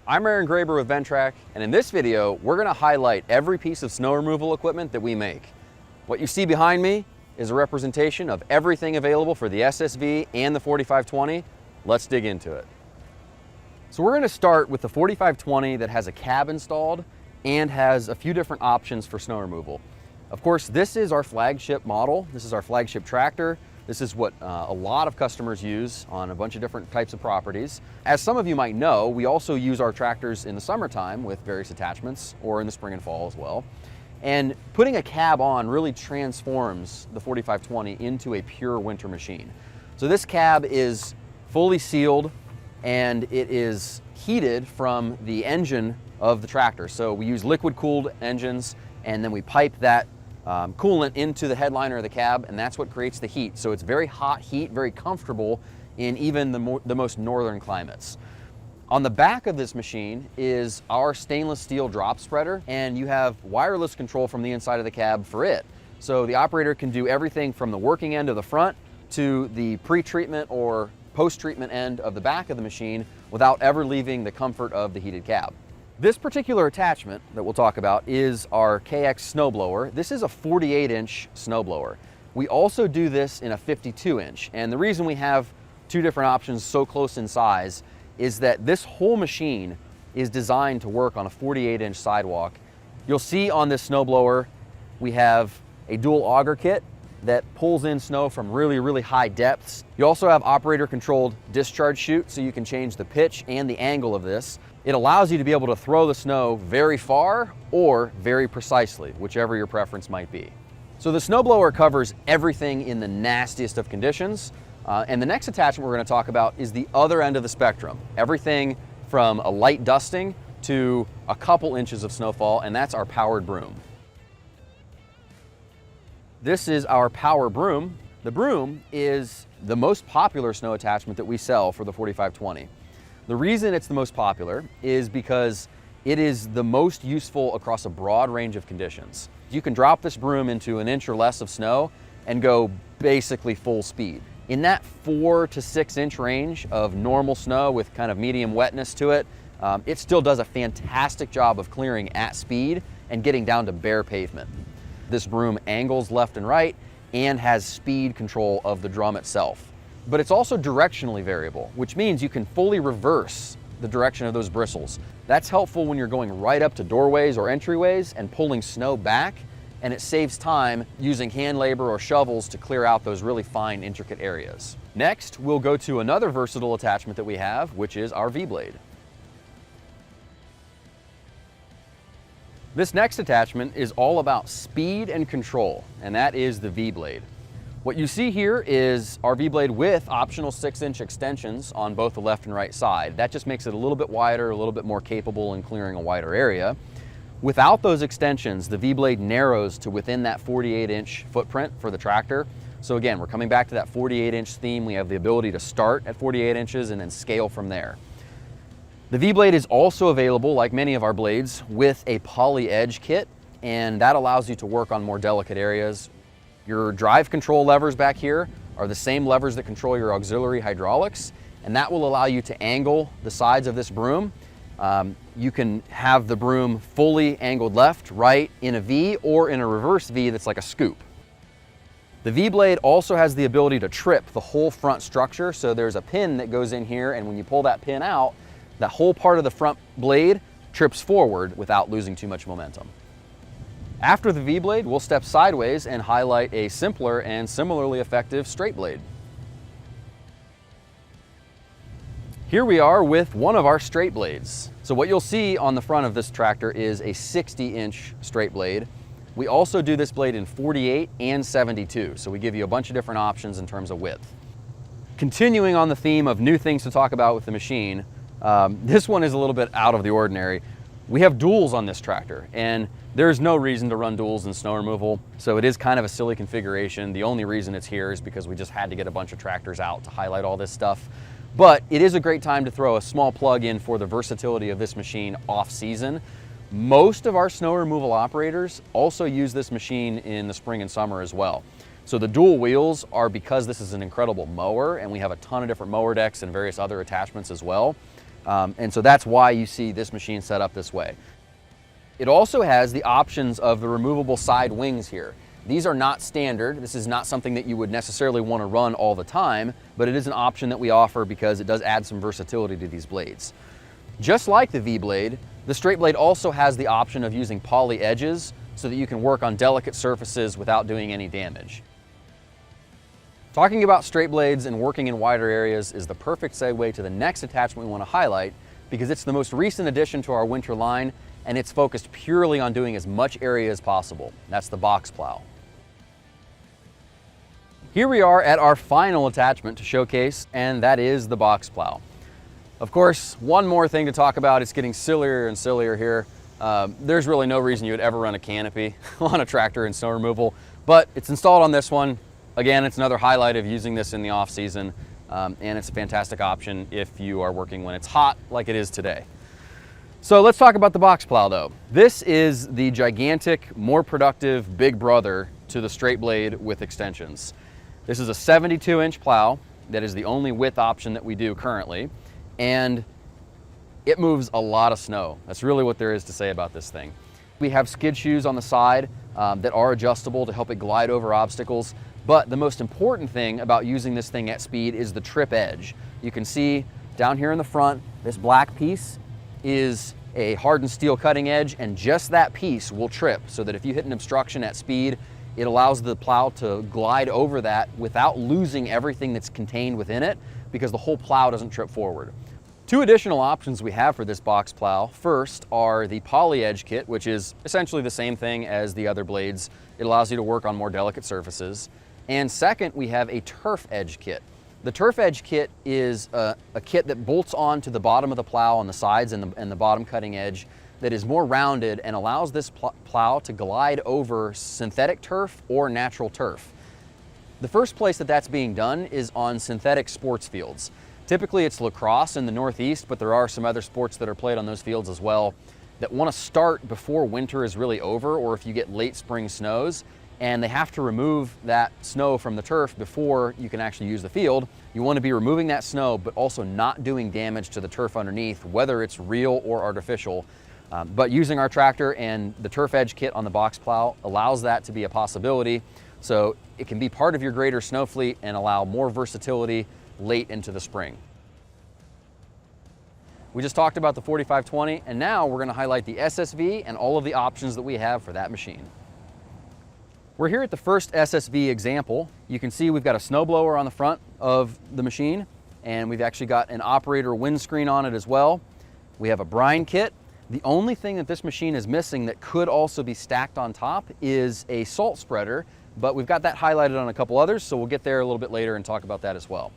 I'm Aaron Graber with Ventrac, and in this video, we're going to highlight every piece of snow removal equipment that we make. What you see behind me is a representation of everything available for the SSV and the 4520. Let's dig into it. So we're going to start with the 4520 that has a cab installed and has a few different options for snow removal. Of course, this is our flagship model. This is our flagship tractor. This is what a lot of customers use on a bunch of different types of properties. As some of you might know, we also use our tractors in the summertime with various attachments, or in the spring and fall as well. And putting a cab on really transforms the 4520 into a pure winter machine. So this cab is fully sealed and it is heated from the engine of the tractor. So we use liquid cooled engines and then we pipe that coolant into the headliner of the cab, and that's what creates the heat. So it's very hot heat, very comfortable in even the most northern climates. On the back of this machine is our stainless steel drop spreader, and you have wireless control from the inside of the cab for it. So the operator can do everything from the working end of the front to the pre-treatment or post-treatment end of the back of the machine without ever leaving the comfort of the heated cab. This particular attachment that we'll talk about is our KX snowblower. This is a 48-inch snowblower. We also do this in a 52-inch, and the reason we have two different options so close in size is that this whole machine is designed to work on a 48-inch sidewalk. You'll see on this snowblower we have a dual auger kit that pulls in snow from really, really high depths. You also have operator-controlled discharge chute, so you can change the pitch and the angle of this. It allows you to be able to throw the snow very far or very precisely, whichever your preference might be. So the snowblower covers everything in the nastiest of conditions. And the next attachment we're going to talk about is the other end of the spectrum. Everything from a light dusting to a couple inches of snowfall, and that's our powered broom. This is our power broom. The broom is the most popular snow attachment that we sell for the 4520. The reason it's the most popular is because it is the most useful across a broad range of conditions. You can drop this broom into an inch or less of snow and go basically full speed. In that 4 to 6 inch range of normal snow with kind of medium wetness to it, it still does a fantastic job of clearing at speed and getting down to bare pavement. This broom angles left and right and has speed control of the drum itself. But it's also directionally variable, which means you can fully reverse the direction of those bristles. That's helpful when you're going right up to doorways or entryways and pulling snow back, and it saves time using hand labor or shovels to clear out those really fine, intricate areas. Next, we'll go to another versatile attachment that we have, which is our V-blade. This next attachment is all about speed and control, and that is the V-blade. What you see here is our V-blade with optional 6-inch extensions on both the left and right side. That just makes it a little bit wider, a little bit more capable in clearing a wider area. Without those extensions, the V-blade narrows to within that 48-inch footprint for the tractor. So again, we're coming back to that 48-inch theme. We have the ability to start at 48 inches and then scale from there. The V-blade is also available, like many of our blades, with a poly edge kit, and that allows you to work on more delicate areas. Your drive control levers back here are the same levers that control your auxiliary hydraulics, and that will allow you to angle the sides of this broom. You can have the broom fully angled left, right, in a V, or in a reverse V that's like a scoop. The V-blade also has the ability to trip the whole front structure, so there's a pin that goes in here, and when you pull that pin out, that whole part of the front blade trips forward without losing too much momentum. After the V-blade, we'll step sideways and highlight a simpler and similarly effective straight blade. Here we are with one of our straight blades. So what you'll see on the front of this tractor is a 60-inch straight blade. We also do this blade in 48 and 72, so we give you a bunch of different options in terms of width. Continuing on the theme of new things to talk about with the machine, this one is a little bit out of the ordinary. We have duals on this tractor, and there's no reason to run duals in snow removal, so it is kind of a silly configuration. The only reason it's here is because we just had to get a bunch of tractors out to highlight all this stuff. But it is a great time to throw a small plug in for the versatility of this machine off-season. Most of our snow removal operators also use this machine in the spring and summer as well. So the dual wheels are because this is an incredible mower, and we have a ton of different mower decks and various other attachments as well. And so that's why you see this machine set up this way. It also has the options of the removable side wings here. These are not standard. This is not something that you would necessarily want to run all the time, but it is an option that we offer because it does add some versatility to these blades. Just like the V-blade, the straight blade also has the option of using poly edges so that you can work on delicate surfaces without doing any damage. Talking about straight blades and working in wider areas is the perfect segue to the next attachment we want to highlight because it's the most recent addition to our winter line and it's focused purely on doing as much area as possible. That's the box plow. Here we are at our final attachment to showcase, and that is the box plow. Of course, one more thing to talk about, it's getting sillier and sillier here. There's really no reason you would ever run a canopy on a tractor in snow removal, but it's installed on this one. Again, it's another highlight of using this in the off season, and it's a fantastic option if you are working when it's hot like it is today. So let's talk about the box plow though. This is the gigantic, more productive big brother to the straight blade with extensions. This is a 72-inch plow that is the only width option that we do currently, and it moves a lot of snow. That's really what there is to say about this thing. We have skid shoes on the side that are adjustable to help it glide over obstacles, but the most important thing about using this thing at speed is the trip edge. You can see down here in the front, this black piece is a hardened steel cutting edge, and just that piece will trip so that if you hit an obstruction at speed, it allows the plow to glide over that without losing everything that's contained within it because the whole plow doesn't trip forward. Two additional options we have for this box plow. First are the poly edge kit, which is essentially the same thing as the other blades. It allows you to work on more delicate surfaces. And second, we have a turf edge kit. The turf edge kit is a kit that bolts onto the bottom of the plow on the sides and the bottom cutting edge that is more rounded and allows this plow to glide over synthetic turf or natural turf. The first place that that's being done is on synthetic sports fields. Typically it's lacrosse in the Northeast, but there are some other sports that are played on those fields as well that want to start before winter is really over, or if you get late spring snows and they have to remove that snow from the turf before you can actually use the field. You want to be removing that snow, but also not doing damage to the turf underneath, whether it's real or artificial. But using our tractor and the turf edge kit on the box plow allows that to be a possibility. So it can be part of your greater snow fleet and allow more versatility late into the spring. We just talked about the 4520, and now we're going to highlight the SSV and all of the options that we have for that machine. We're here at the first SSV example. You can see we've got a snowblower on the front of the machine, and we've actually got an operator windscreen on it as well. We have a brine kit. The only thing that this machine is missing that could also be stacked on top is a salt spreader, but we've got that highlighted on a couple others, so we'll get there a little bit later and talk about that as well.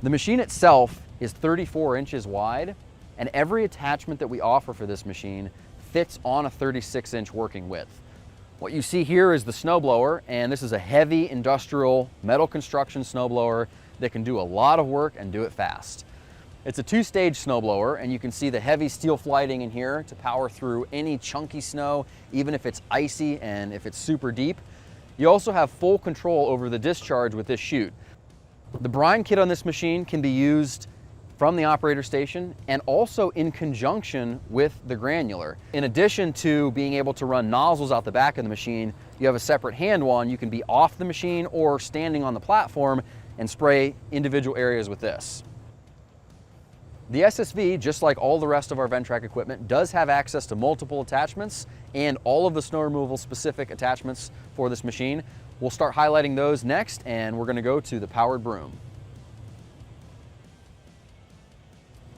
The machine itself is 34 inches wide, and every attachment that we offer for this machine fits on a 36-inch working width. What you see here is the snowblower, and this is a heavy industrial metal construction snowblower that can do a lot of work and do it fast. It's a two-stage snowblower, and you can see the heavy steel flighting in here to power through any chunky snow, even if it's icy and if it's super deep. You also have full control over the discharge with this chute. The brine kit on this machine can be used from the operator station and also in conjunction with the granular. In addition to being able to run nozzles out the back of the machine, you have a separate hand wand. You can be off the machine or standing on the platform and spray individual areas with this. The SSV, just like all the rest of our Ventrac equipment, does have access to multiple attachments and all of the snow removal specific attachments for this machine. We'll start highlighting those next, and we're going to go to the powered broom.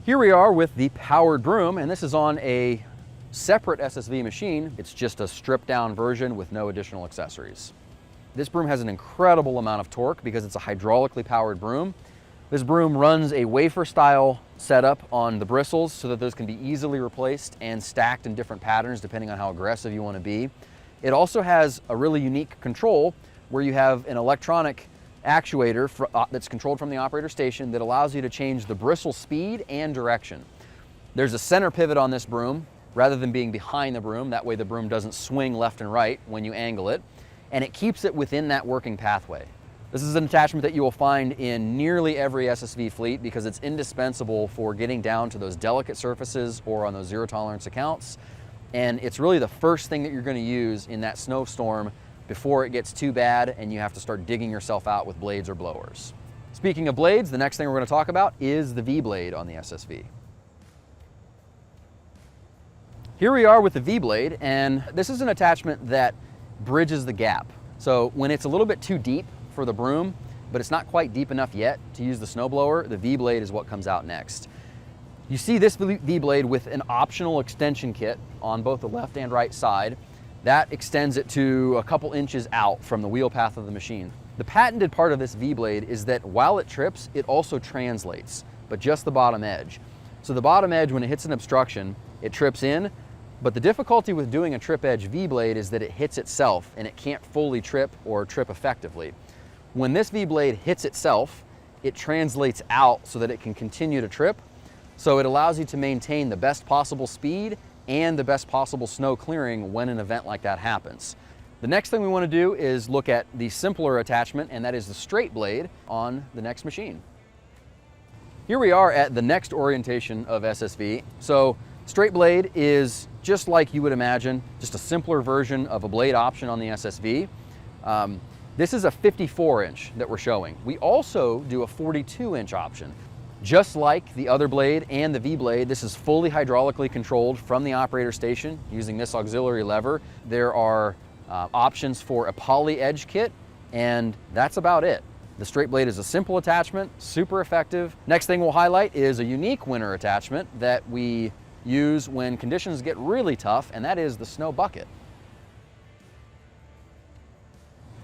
Here we are with the powered broom, and this is on a separate SSV machine. It's just a stripped down version with no additional accessories. This broom has an incredible amount of torque because it's a hydraulically powered broom. This broom runs a wafer style setup on the bristles so that those can be easily replaced and stacked in different patterns depending on how aggressive you want to be. It also has a really unique control where you have an electronic actuator that's controlled from the operator station that allows you to change the bristle speed and direction. There's a center pivot on this broom rather than being behind the broom. That way the broom doesn't swing left and right when you angle it, and it keeps it within that working pathway. This is an attachment that you will find in nearly every SSV fleet because it's indispensable for getting down to those delicate surfaces or on those zero tolerance accounts. And it's really the first thing that you're going to use in that snowstorm before it gets too bad and you have to start digging yourself out with blades or blowers. Speaking of blades, the next thing we're going to talk about is the V-blade on the SSV. Here we are with the V-blade, and this is an attachment that bridges the gap. So when it's a little bit too deep for the broom, but it's not quite deep enough yet to use the snowblower, the V-blade is what comes out next. You see this V-blade with an optional extension kit on both the left and right side. That extends it to a couple inches out from the wheel path of the machine. The patented part of this V-blade is that while it trips, it also translates, but just the bottom edge. So the bottom edge, when it hits an obstruction, it trips in, but the difficulty with doing a trip edge V-blade is that it hits itself and it can't fully trip or trip effectively. When this V-blade hits itself, it translates out so that it can continue to trip. So it allows you to maintain the best possible speed and the best possible snow clearing when an event like that happens. The next thing we want to do is look at the simpler attachment, and that is the straight blade on the next machine. Here we are at the next orientation of SSV. So straight blade is just like you would imagine, just a simpler version of a blade option on the SSV. This is a 54-inch that we're showing. We also do a 42-inch option. Just like the other blade and the V-blade, this is fully hydraulically controlled from the operator station using this auxiliary lever. There are options for a poly edge kit, and that's about it. The straight blade is a simple attachment, super effective. Next thing we'll highlight is a unique winter attachment that we use when conditions get really tough, and that is the snow bucket.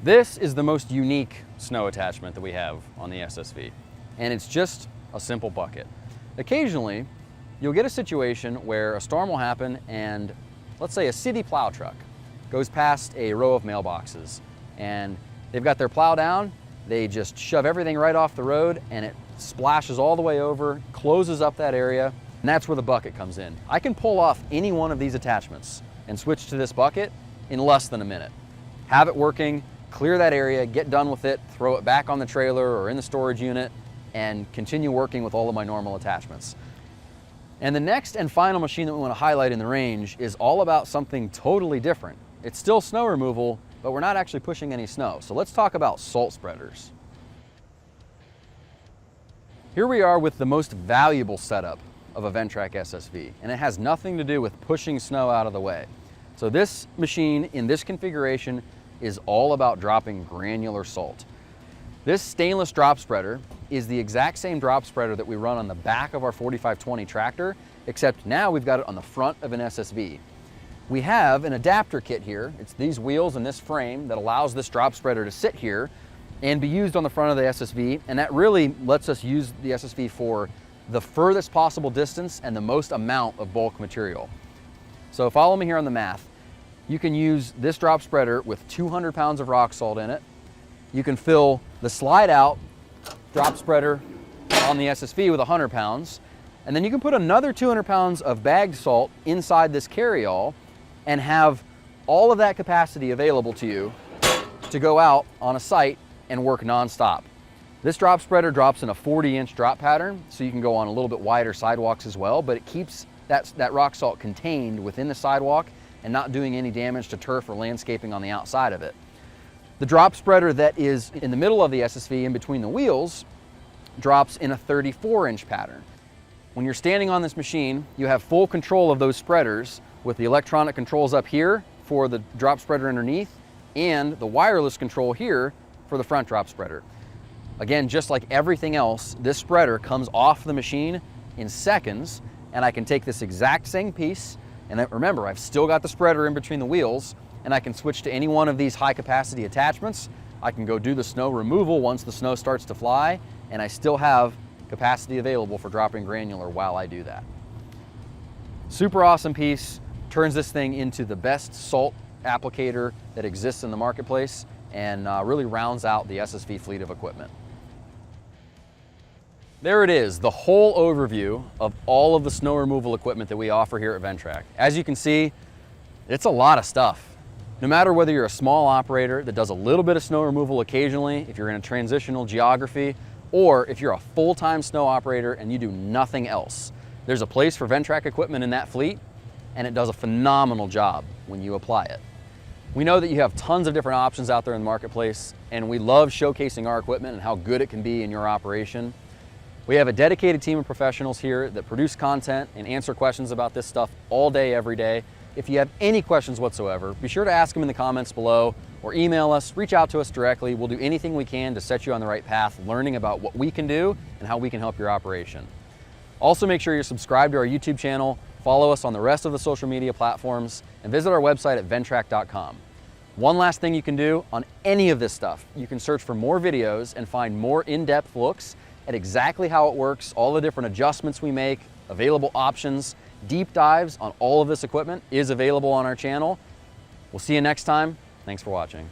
This is the most unique snow attachment that we have on the SSV, and it's just a simple bucket. Occasionally, you'll get a situation where a storm will happen and let's say a city plow truck goes past a row of mailboxes and they've got their plow down, they just shove everything right off the road and it splashes all the way over, closes up that area, and that's where the bucket comes in. I can pull off any one of these attachments and switch to this bucket in less than a minute. Have it working, clear that area, get done with it, throw it back on the trailer or in the storage unit, and continue working with all of my normal attachments. And the next and final machine that we want to highlight in the range is all about something totally different. It's still snow removal, but we're not actually pushing any snow. So let's talk about salt spreaders. Here we are with the most valuable setup of a Ventrac SSV, and it has nothing to do with pushing snow out of the way. So this machine in this configuration is all about dropping granular salt. This stainless drop spreader is the exact same drop spreader that we run on the back of our 4520 tractor, except now we've got it on the front of an SSV. We have an adapter kit here. It's these wheels and this frame that allows this drop spreader to sit here and be used on the front of the SSV, and that really lets us use the SSV for the furthest possible distance and the most amount of bulk material. So follow me here on the math. You can use this drop spreader with 200 pounds of rock salt in it. You can fill the slide out drop spreader on the SSV with 100 pounds, and then you can put another 200 pounds of bagged salt inside this carry-all and have all of that capacity available to you to go out on a site and work non-stop. This drop spreader drops in a 40-inch drop pattern, so you can go on a little bit wider sidewalks as well, but it keeps that rock salt contained within the sidewalk and not doing any damage to turf or landscaping on the outside of it. The drop spreader that is in the middle of the SSV in between the wheels drops in a 34-inch pattern. When you're standing on this machine, you have full control of those spreaders with the electronic controls up here for the drop spreader underneath and the wireless control here for the front drop spreader. Again, just like everything else, this spreader comes off the machine in seconds, and I can take this exact same piece, and remember, I've still got the spreader in between the wheels, and I can switch to any one of these high capacity attachments. I can go do the snow removal once the snow starts to fly, and I still have capacity available for dropping granular while I do that. Super awesome piece, turns this thing into the best salt applicator that exists in the marketplace, and really rounds out the SSV fleet of equipment. There it is, the whole overview of all of the snow removal equipment that we offer here at Ventrac. As you can see, it's a lot of stuff. No matter whether you're a small operator that does a little bit of snow removal occasionally, if you're in a transitional geography, or if you're a full-time snow operator and you do nothing else, there's a place for Ventrac equipment in that fleet, and it does a phenomenal job when you apply it. We know that you have tons of different options out there in the marketplace, and we love showcasing our equipment and how good it can be in your operation. We have a dedicated team of professionals here that produce content and answer questions about this stuff all day, every day. If you have any questions whatsoever, be sure to ask them in the comments below or email us, reach out to us directly. We'll do anything we can to set you on the right path, learning about what we can do and how we can help your operation. Also, make sure you're subscribed to our YouTube channel, follow us on the rest of the social media platforms, and visit our website at ventrac.com. One last thing you can do on any of this stuff, you can search for more videos and find more in-depth looks at exactly how it works, all the different adjustments we make, available options. Deep dives on all of this equipment is available on our channel. We'll see you next time. Thanks for watching.